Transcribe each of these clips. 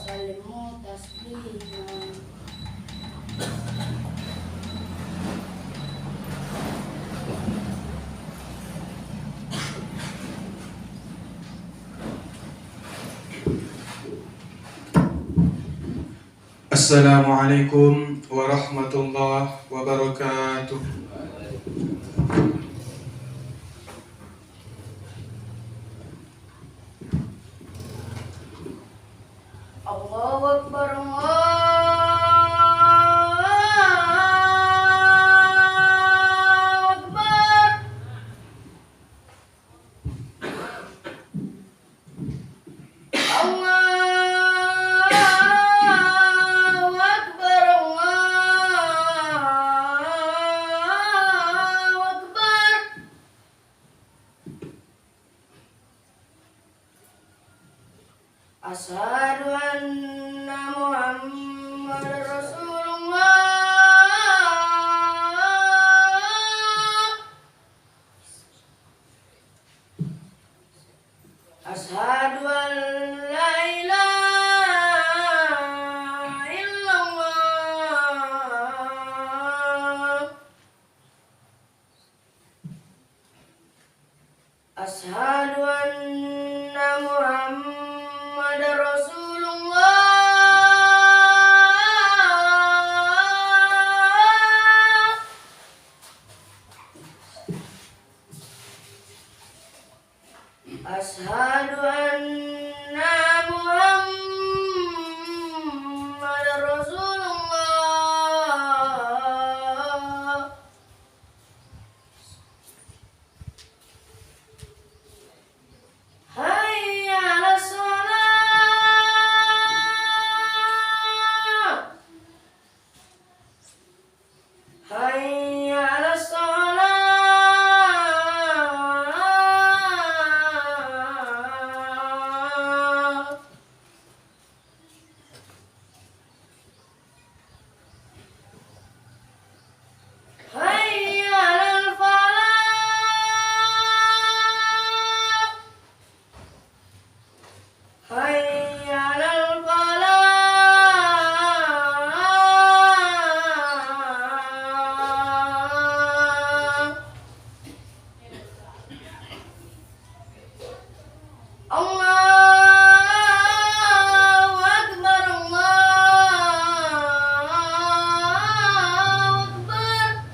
وسلموا تسليما. Assalamualaikum warahmatullahi wabarakatuh. Allahu Akbar, Allahu Akbar. Allahu Akbar, Allahu Akbar. Asyhadu anna Muhammadar Rasulullah. Asyhadu an la ilaha illallah. Asyhadu anna Muhammadar Rasulullah. Asyhadu anna Muhammadar Rasulullah. Hayya 'alas shalah. Hayya 'alas shalah. Hayya 'alal falah. Hayya 'alal falah. Allahu Akbar, Allahu Akbar.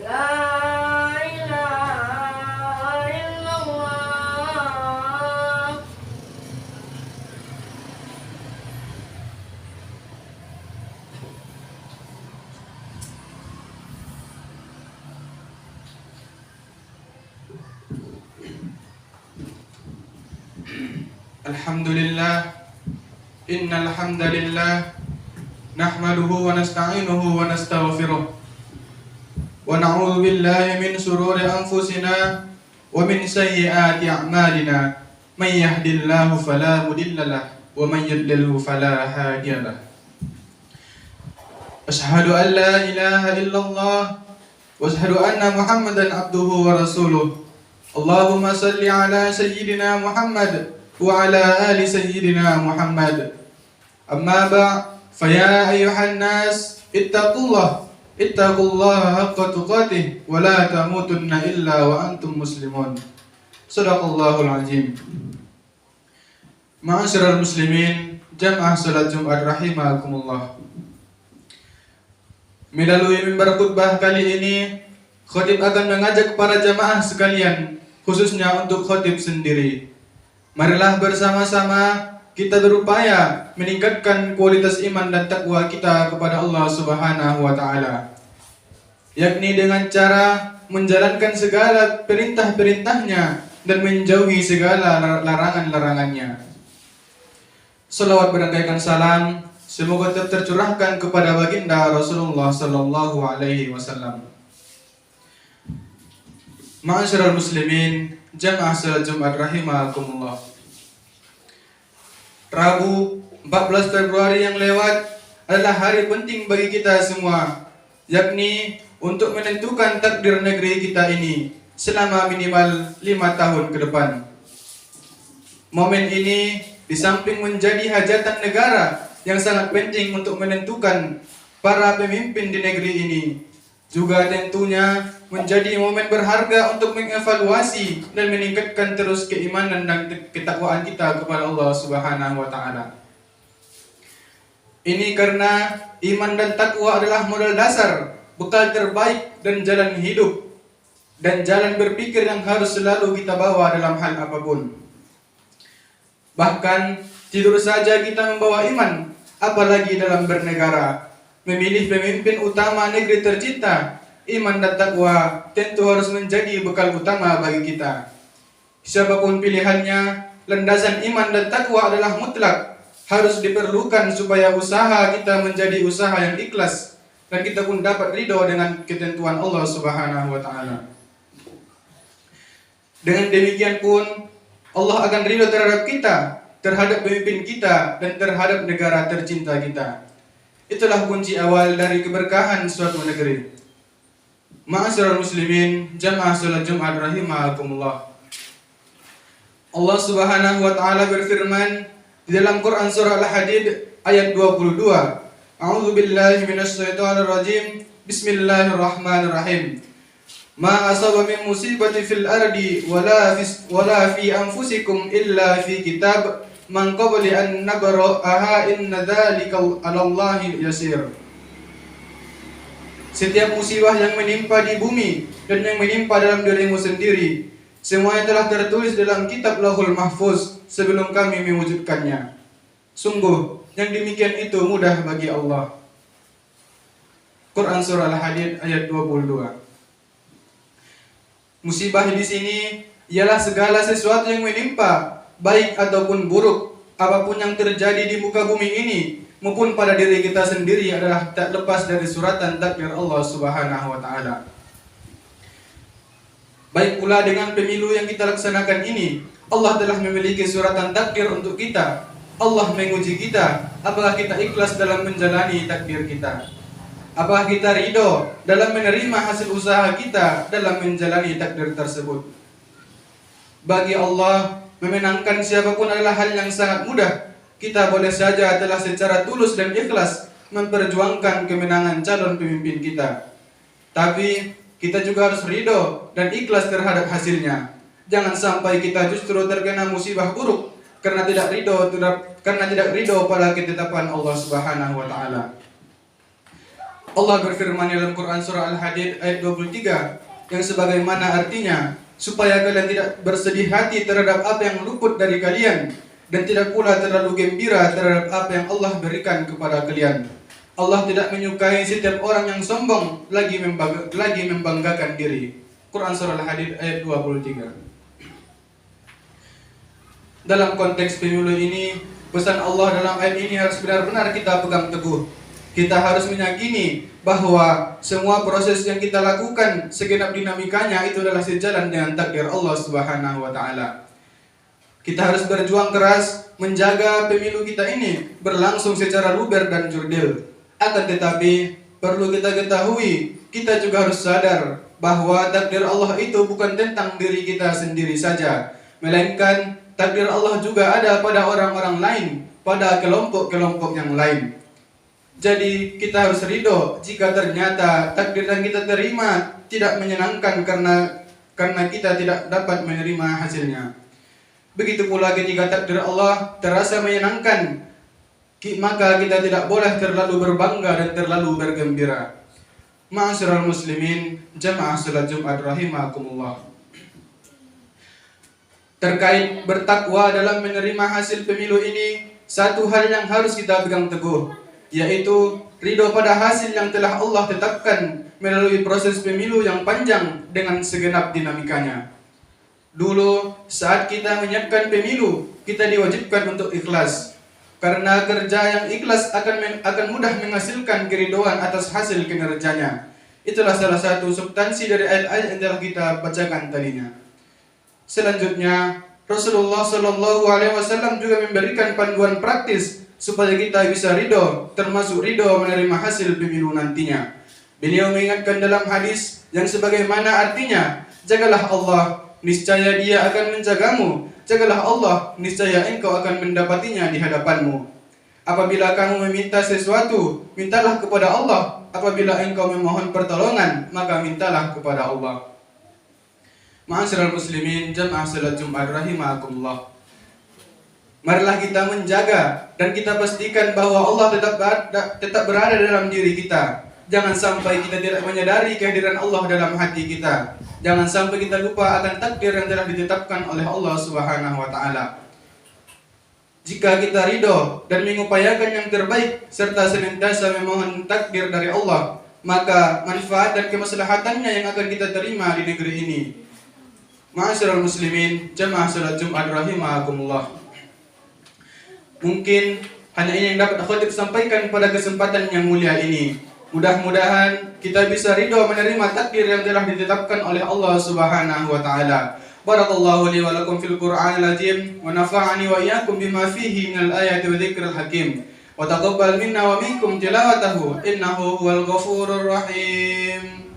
La ilaha illallah. Alhamdulillah, innal hamdalillah nahmaduhu wa nasta'inuhu wa nastaghfiruh wa na'udzu billahi min shururi anfusina wa min sayyiati a'malina. May yahdihillahu fala mudilla lahu wa may yudlilhu fala hadiya lahu. Asyhadu an la ilaha illallah wa asyhadu anna Muhammadan abduhu wa rasuluh. Allahumma salli ala sayyidina Muhammad wa ala ali sayyidina Muhammad. Amma ba' faya ayyuhan nas ittaqullaha haqqa tuqatih wa la tamutunna illa wa antum muslimun. Shadaqallahul azim. Ma'asyiral muslimin, jamaah salat Jumat rahimakumullah. Melalui mimbar khutbah kali ini, khatib akan mengajak para jamaah sekalian, khususnya untuk khatib sendiri. Marilah bersama-sama kita berupaya meningkatkan kualitas iman dan takwa kita kepada Allah Subhanahu wa taala, yakni dengan cara menjalankan segala perintah-perintahnya dan menjauhi segala larangan-larangannya. Salawat berangkaikan salam semoga tetap tercurahkan kepada baginda Rasulullah sallallahu alaihi wasallam. Ma'asyiral muslimin, jamaah salat Jumat rahimakumullah. Rabu 14 Februari yang lewat adalah hari penting bagi kita semua, yakni untuk menentukan takdir negeri kita ini selama minimal 5 tahun ke depan. Momen ini Di samping menjadi hajatan negara yang sangat penting untuk menentukan para pemimpin di negeri ini, juga tentunya menjadi momen berharga untuk mengevaluasi dan meningkatkan terus keimanan dan ketakwaan kita kepada Allah Subhanahu wa taala. Ini karena iman dan takwa adalah modal dasar, bekal terbaik dan jalan hidup dan jalan berpikir yang harus selalu kita bawa dalam hal apapun. Bahkan tidur saja kita membawa iman, apalagi dalam bernegara. Memilih pemimpin utama negeri tercinta, iman dan takwa tentu harus menjadi bekal utama bagi kita. Siapapun pilihannya, landasan iman dan takwa adalah mutlak, harus diperlukan supaya usaha kita menjadi usaha yang ikhlas dan kita pun dapat ridho dengan ketentuan Allah Subhanahu wa taala. Dengan demikian pun Allah akan ridho terhadap kita, terhadap pemimpin kita dan terhadap negara tercinta kita. Itulah kunci awal dari keberkahan suatu negeri. Ma'asyiral muslimin, jamaah salat Jumat rahimakumullah. Allah Subhanahu wa taala berfirman di dalam Quran surah Al-Hadid ayat 22. A'udzu billahi minasyaitonir rajim. Bismillahirrahmanirrahim. Ma asaba min musibati fil ardi wala fi anfusikum illa fi kitab man qabli an nabra'aha inna dzalika 'alallahi yasir. Setiap musibah yang menimpa di bumi dan yang menimpa dalam dirimu sendiri, semuanya telah tertulis dalam kitab Lauhul Mahfuz sebelum kami mewujudkannya. Sungguh, yang demikian itu mudah bagi Allah. Quran surah Al-Hadid ayat 22. Musibah di sini ialah segala sesuatu yang menimpa, baik ataupun buruk, apapun yang terjadi di muka bumi ini maupun pada diri kita sendiri adalah tak lepas dari suratan takdir Allah Subhanahu wa taala. Baik pula dengan pemilu yang kita laksanakan ini, Allah telah memiliki suratan takdir untuk kita. Allah menguji kita, apakah kita ikhlas dalam menjalani takdir kita. Apakah kita ridho dalam menerima hasil usaha kita dalam menjalani takdir tersebut. Bagi Allah, memenangkan siapapun adalah hal yang sangat mudah. Kita boleh saja telah secara tulus dan ikhlas memperjuangkan kemenangan calon pemimpin kita. Tapi kita juga harus ridho dan ikhlas terhadap hasilnya. Jangan sampai kita justru terkena musibah buruk karena tidak ridho pada ketetapan Allah Subhanahu wa taala. Allah berfirman dalam Quran surah Al-Hadid ayat 23 yang sebagaimana artinya, supaya kalian tidak bersedih hati terhadap apa yang luput dari kalian dan tidak pula terlalu gembira terhadap apa yang Allah berikan kepada kalian. Allah tidak menyukai setiap orang yang sombong lagi membanggakan diri. Quran surah Al-Hadid ayat 23. Dalam konteks pemilu ini, pesan Allah dalam ayat ini harus benar-benar kita pegang teguh. Kita harus meyakini bahwa semua proses yang kita lakukan, segenap dinamikanya itu adalah sejalan dengan takdir Allah Subhanahu wa taala. Kita harus berjuang keras menjaga pemilu kita ini berlangsung secara luber dan jurdil. Akan tetapi perlu kita ketahui, kita juga harus sadar bahwa takdir Allah itu bukan tentang diri kita sendiri saja, melainkan takdir Allah juga ada pada orang-orang lain, pada kelompok-kelompok yang lain. Jadi kita harus ridho jika ternyata takdir yang kita terima tidak menyenangkan karena kita tidak dapat menerima hasilnya. Begitu pula ketika takdir Allah terasa menyenangkan, maka kita tidak boleh terlalu berbangga dan terlalu bergembira. Ma'asyiral muslimin, jamaah salat Jumat rahimakumullah. Terkait bertakwa dalam menerima hasil pemilu ini, satu hal yang harus kita pegang teguh, yaitu ridho pada hasil yang telah Allah tetapkan melalui proses pemilu yang panjang dengan segenap dinamikanya. Dulu saat kita menyiapkan pemilu, kita diwajibkan untuk ikhlas, karena kerja yang ikhlas akan mudah menghasilkan keridhoan atas hasil kinerjanya. Itulah salah satu substansi dari ayat-ayat yang telah kita bacakan tadinya. Selanjutnya, Rasulullah SAW juga memberikan panduan praktis supaya kita bisa ridho, termasuk ridho menerima hasil pemilu nantinya. Beliau mengingatkan dalam hadis yang sebagaimana artinya, jagalah Allah, niscaya Dia akan menjagamu. Jagalah Allah, niscaya engkau akan mendapatinya di hadapanmu. Apabila kamu meminta sesuatu, mintalah kepada Allah. Apabila engkau memohon pertolongan, maka mintalah kepada Allah. Ma'asyiral muslimin, jamaah salat Jumat rahimakumullah. Marilah kita menjaga dan kita pastikan bahwa Allah tetap berada dalam diri kita. Jangan sampai kita tidak menyadari kehadiran Allah dalam hati kita. Jangan sampai kita lupa akan takdir yang telah ditetapkan oleh Allah Subhanahu wa taala. Jika kita ridho dan mengupayakan yang terbaik serta senantiasa memohon takdir dari Allah, maka manfaat dan kemaslahatannya yang akan kita terima di negeri ini. Ma'asyiral muslimin, jamaah salat Jumat rahimakumullah. Mungkin hanya ini yang dapat khotib sampaikan pada kesempatan yang mulia ini. Mudah-mudahan kita bisa ridho menerima takdir yang telah ditetapkan oleh Allah Subhanahu wa taala. Barakallahu li wa lakum fil Qur'anil azim wa nafa'ani wa iyyakum bima fihi minal ayati wa dzikril hakim. Wa taqabbal minna wa minkum tilawatahu innahu huwal ghafurur rahim.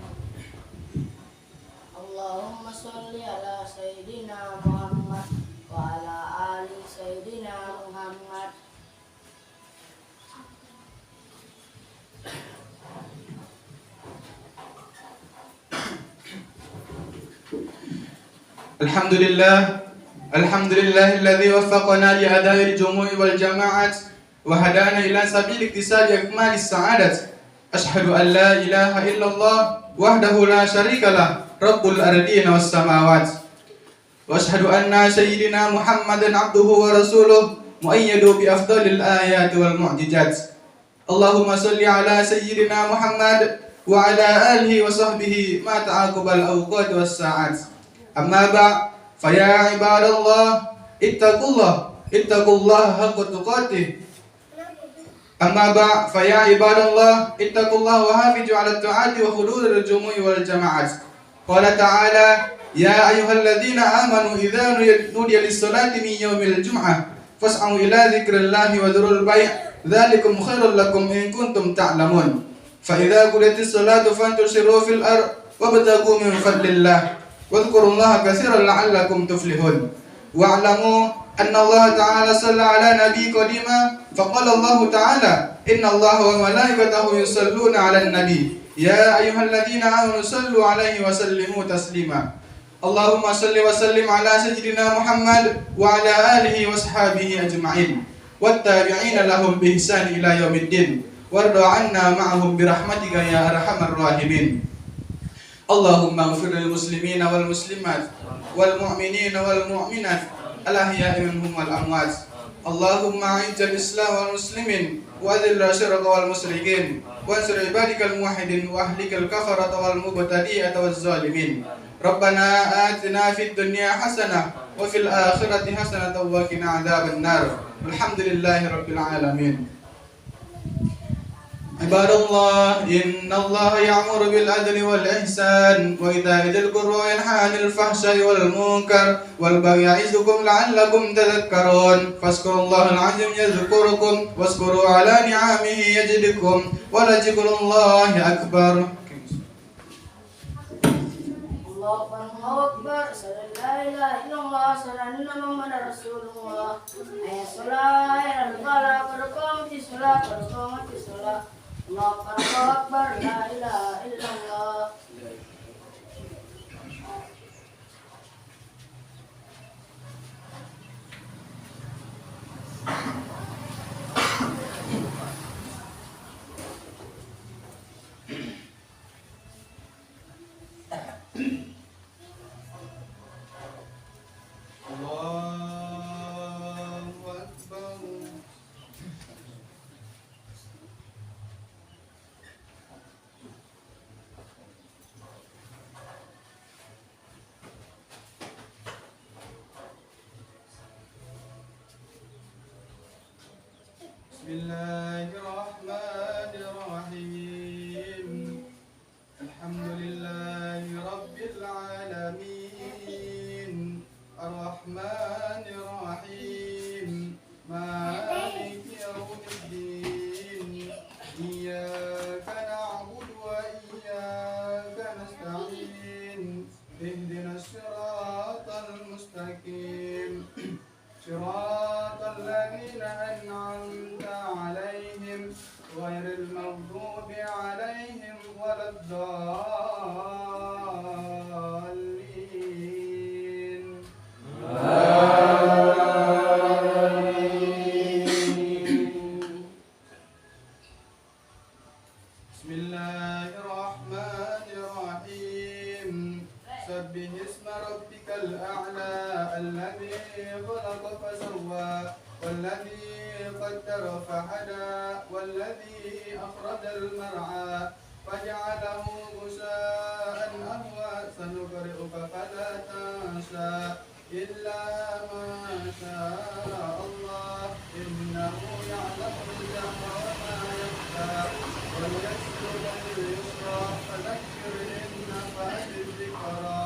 Allahumma sholli ala sayyidina Muhammad wa ala ali sayyidina Muhammad. Alhamdulillahilladzi waffaqana li adai al-jumu'i wal jama'at wa hadana ila sabil iktisali akmalis sa'adat. Ashhadu an la ilaha illallah wahdahu la syarikalah rabbul ardina was samawat. Wa ashhadu anna sayyidina Muhammadan abduhu wa rasuluh muayyadu bi afdalil ayati wal mu'jizat. Allahumma sholli ala sayyidina Muhammad wa ala alihi wa sahbihi ma ta'aqubal awqat was sa'at. Amma ba' faya ibadallah ittaqullaha haqqa tuqatih. Amma ba' faya ibadallah ittaqullaha wa hafizu 'ala at-ta'ati wa huduril jumu'i wal jama'at. Qala ta'ala ya ayyuhalladzina amanu idza nudiya lis-salati min yaumil jum'ah fas'au ila dzikrillahi wa dzurul bai' dzalikum khairul lakum in kuntum ta'lamun. Fa idza qudiyatis salatu fantashiru fil ardh wabtaghu min fadlillah wadhkurullaha katsiran la'allakum tuflihun. Wa'lamu anna Allah ta'ala shalla 'ala nabi qadima faqala Allah ta'ala inna Allah wa malaikatahu yusalluna 'alan nabi ya ayyuhalladzina amanu sallu 'alaihi wa sallimu taslima. Allahumma shalli wa sallim 'ala sayyidina Muhammad wa 'ala alihi wa sahbihi ajma'in wattabi'ina lahum bi ihsan ila yaumiddin warda 'anna ma'ahum bi rahmatika ya arhamar rahimin. Allahumma ighfir lil muslimina wal muslimat wal mu'minina wal mu'minat al ahya'i minhum wal amwat. Allahumma a'izzal islam wal muslimin wa adhil asyiraka wal musyrikin wa ansur ibadikal muwahhidin wa ahlikal kafarata wal mubtadi'ata waz zalimin. Rabbana atina fid dunya hasanah wa fil akhirati hasanah wa qina adzaban nar. Alhamdulillahi rabbil alamin. Ibadallah, innallaha ya'muru bil adli wal ihsan wa ita'i dzil qurbi wa yanha 'anil fahsya'i wal munkar wal baghi ya'izukum la'allakum tadhakkarun. Fazkurullahal 'azim yadhkurukum wazkuru 'ala ni'amihi yazidkum wa la dzikrullahi akbar. Allahu akbar, asyhadu an la ilaha illallah, asyhadu anna Muhammadar rasulullah. Hayya shalah, hayya 'alal falah, qad qamatis shalah, qad qamatis shalah. Allahu akbar, la ilaha illallah. Allahu akbar. Bismillahirrahmanirrahim. Alhamdulillahi rabbil alamin. Ar-Rahmanir Rahim. Maliki yaumiddin. Iyyaka na'budu wa iyyaka nasta'in. Ihdinas siratal mustaqim. أنعمت عليهم غير المغضوب عليهم ولا الضالين. بسم الله الرحمن الرحيم. سبح اسم ربك الأعلى الذي خلق فسوى والذي قدر فهدى والذي أخرج المرعى فجعله غثاء أهوى سنقرئك فلا تنسى إلا ما شاء الله إنه يعلم الجهر وما يخفى ونيسرك لليسرى فذكر إن نفعت الذكرى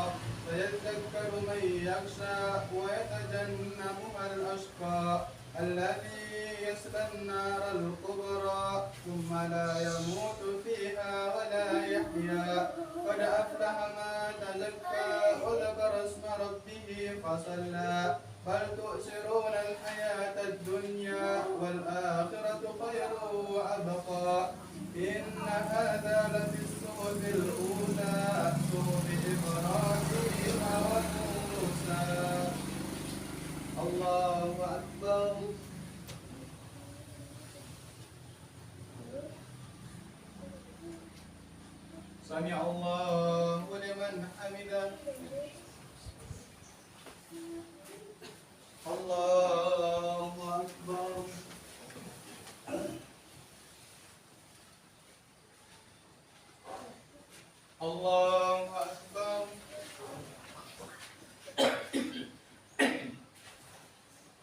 سيذكر من يخشى ويتجنبها الأشقى الذي يصلى النار الكبرى ثم لا يموت فيها ولا يحيا قد أفلح من تزكى وذكر اسم ربه فصلى بل تؤثرون الحياة الدنيا والآخرة خير وأبقى إن هذا لفي الصحف الأولى صحف إبراهيم وموسى. الله أكبر. سمع الله لمن حمده. الله أكبر. الله أكبر.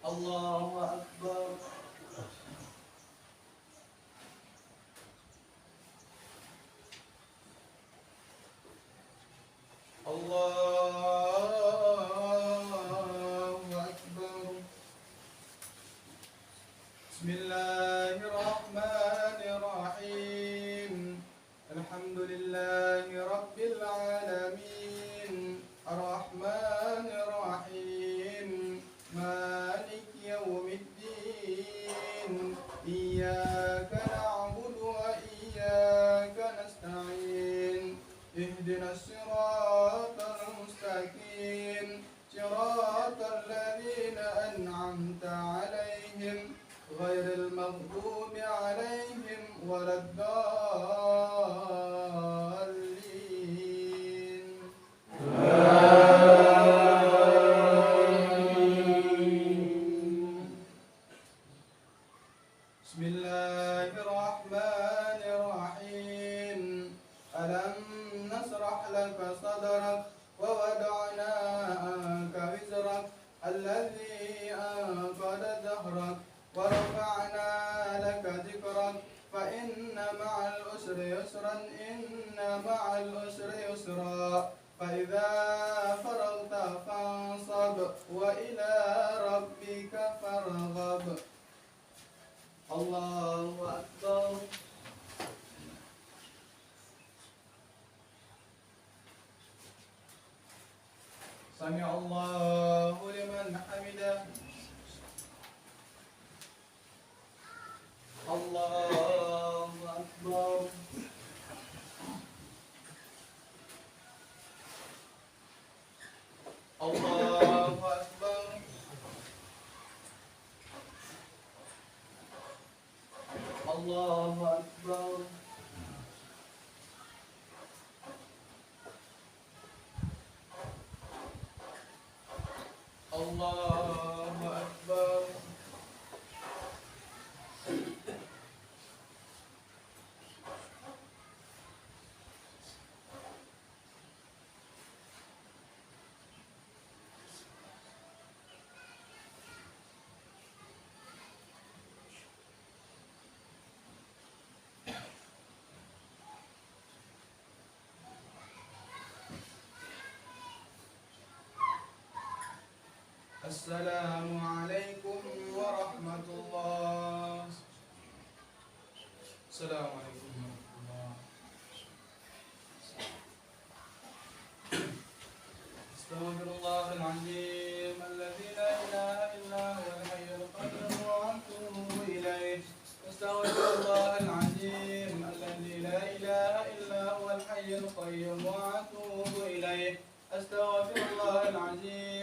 الله أكبر. الله أكبر. بسم الله الرحمن الرحيم. الحمد لله رب العالمين الرحمن الرحيم مالك يوم الدين إياك نعبد وإياك نستعين اهدنا الصراط المستقيم صراط الذين أنعمت عليهم غير المغضوب عليهم ولا الضالين. بسم الله الرحمن الرحيم. ألم نشرح لك صدرك ووضعنا عنك وزرك الذي أنقض ظهرك ورفعنا لك ذكرك فإن مع العسر يسرا إن مع العسر يسرا فإذا فرغت فانصب وإلى ربك فارغب. الله أكبر. سمع الله لمن حمده. الله أكبر. الله أكبر. الله أكبر. الله أكبر. السلام عليكم ورحمة الله. السلام عليكم ورحمة الله. استغفر الله العظيم الذي لا إله إلا هو الحي القيوم وأتوب أستغفر الله العظيم